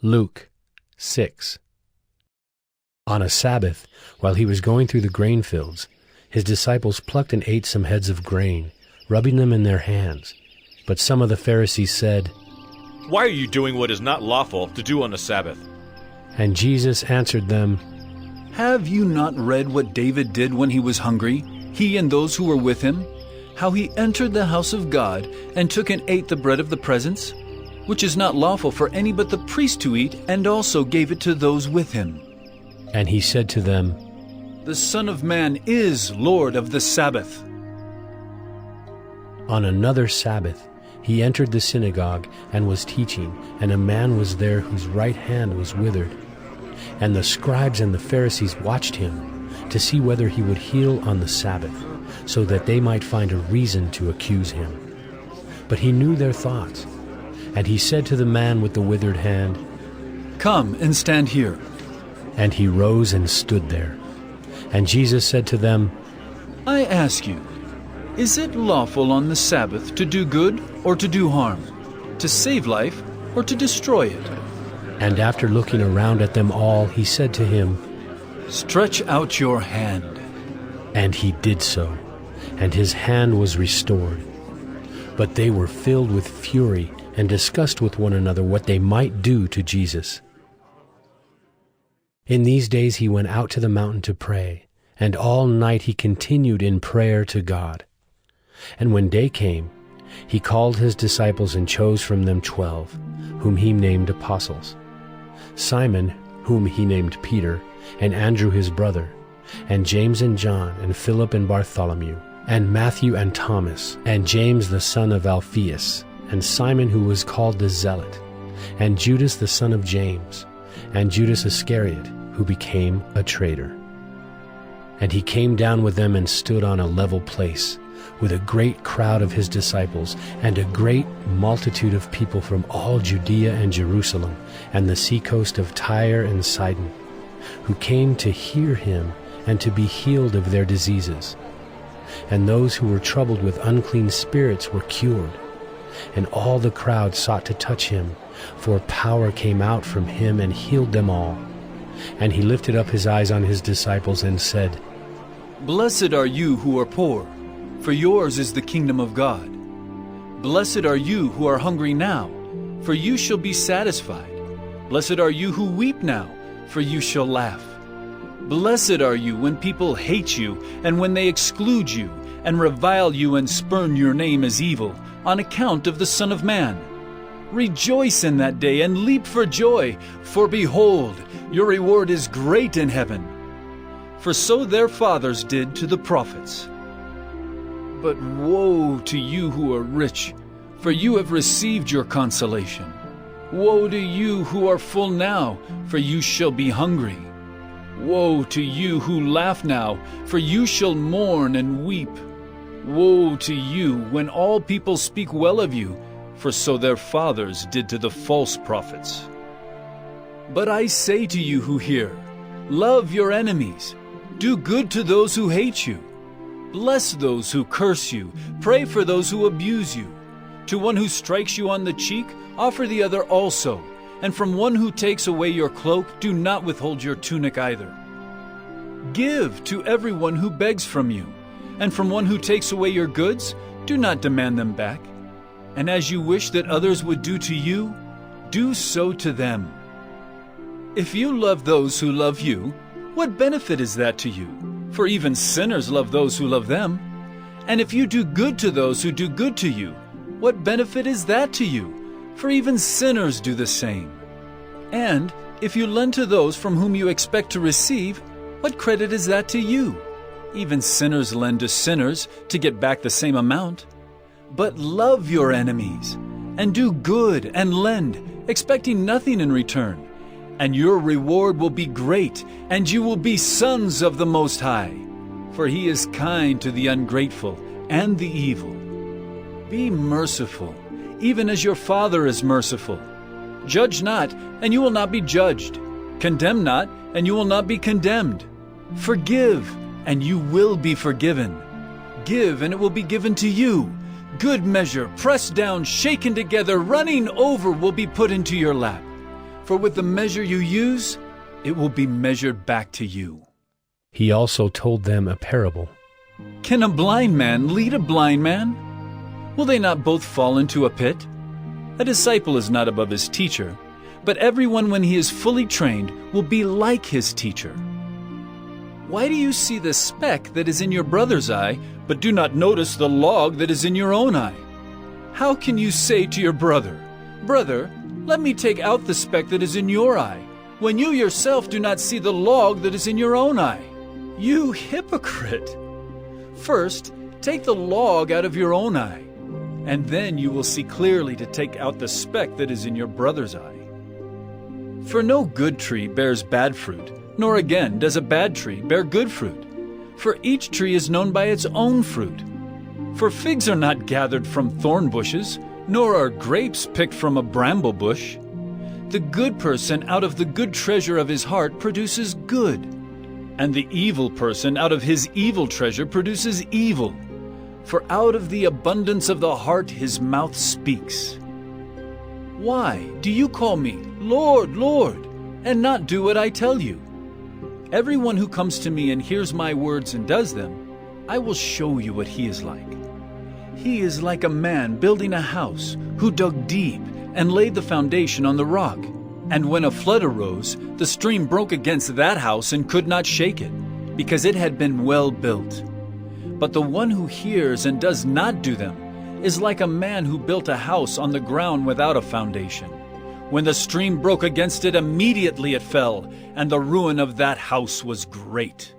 Luke 6. On a Sabbath, while he was going through the grain fields, his disciples plucked and ate some heads of grain, rubbing them in their hands. But some of the Pharisees said, "Why are you doing what is not lawful to do on the Sabbath?" And Jesus answered them, Have you not read what David did when he was hungry, he and those who were with him? How he entered the house of God and took and ate the bread of the presence, which is not lawful for any but the priest to eat, and also gave it to those with him. And he said to them, The Son of Man is Lord of the Sabbath. On another Sabbath, he entered the synagogue and was teaching, and a man was there whose right hand was withered. And the scribes and the Pharisees watched him to see whether he would heal on the Sabbath, so that they might find a reason to accuse him. But he knew their thoughts, and he said to the man with the withered hand, Come and stand here. And he rose and stood there. And Jesus said to them, I ask you, is it lawful on the Sabbath to do good or to do harm, to save life or to destroy it? And after looking around at them all, he said to him, Stretch out your hand. And he did so, and his hand was restored. But they were filled with fury and discussed with one another what they might do to Jesus. In these days he went out to the mountain to pray, and all night he continued in prayer to God. And when day came, he called his disciples and chose from them 12, whom he named apostles: Simon, whom he named Peter, and Andrew his brother, and James and John, and Philip and Bartholomew, and Matthew and Thomas, and James the son of Alphaeus, and Simon who was called the Zealot, and Judas the son of James, and Judas Iscariot, who became a traitor. And he came down with them and stood on a level place, with a great crowd of his disciples, and a great multitude of people from all Judea and Jerusalem, and the seacoast of Tyre and Sidon, who came to hear him and to be healed of their diseases. And those who were troubled with unclean spirits were cured. And all the crowd sought to touch him, for power came out from him and healed them all. And he lifted up his eyes on his disciples and said, Blessed are you who are poor, for yours is the kingdom of God. Blessed are you who are hungry now, for you shall be satisfied. Blessed are you who weep now, for you shall laugh. Blessed are you when people hate you, and when they exclude you, and revile you and spurn your name as evil, on account of the Son of Man. Rejoice in that day and leap for joy, for behold, your reward is great in heaven. For so their fathers did to the prophets. But woe to you who are rich, for you have received your consolation. Woe to you who are full now, for you shall be hungry. Woe to you who laugh now, for you shall mourn and weep. Woe to you when all people speak well of you, for so their fathers did to the false prophets. But I say to you who hear, love your enemies, do good to those who hate you, bless those who curse you, pray for those who abuse you. To one who strikes you on the cheek, offer the other also, and from one who takes away your cloak, do not withhold your tunic either. Give to everyone who begs from you, and from one who takes away your goods, do not demand them back. And as you wish that others would do to you, do so to them. If you love those who love you, what benefit is that to you? For even sinners love those who love them. And if you do good to those who do good to you, what benefit is that to you? For even sinners do the same. And if you lend to those from whom you expect to receive, what credit is that to you? Even sinners lend to sinners to get back the same amount. But love your enemies, and do good and lend, expecting nothing in return. And your reward will be great, and you will be sons of the Most High. For he is kind to the ungrateful and the evil. Be merciful, even as your Father is merciful. Judge not, and you will not be judged. Condemn not, and you will not be condemned. Forgive, and you will be forgiven. Give, and it will be given to you. Good measure, pressed down, shaken together, running over, will be put into your lap. For with the measure you use, it will be measured back to you. He also told them a parable. Can a blind man lead a blind man? Will they not both fall into a pit? A disciple is not above his teacher, but everyone when he is fully trained will be like his teacher. Why do you see the speck that is in your brother's eye, but do not notice the log that is in your own eye? How can you say to your brother, "Brother, let me take out the speck that is in your eye," when you yourself do not see the log that is in your own eye? You hypocrite! First, take the log out of your own eye, and then you will see clearly to take out the speck that is in your brother's eye. For no good tree bears bad fruit, nor again does a bad tree bear good fruit. For each tree is known by its own fruit. For figs are not gathered from thorn bushes, nor are grapes picked from a bramble bush. The good person out of the good treasure of his heart produces good, and the evil person out of his evil treasure produces evil. For out of the abundance of the heart his mouth speaks. Why do you call me, Lord, Lord, and not do what I tell you? Everyone who comes to me and hears my words and does them, I will show you what he is like. He is like a man building a house who dug deep and laid the foundation on the rock. And when a flood arose, the stream broke against that house and could not shake it, because it had been well built. But the one who hears and does not do them is like a man who built a house on the ground without a foundation. When the stream broke against it, immediately it fell, and the ruin of that house was great.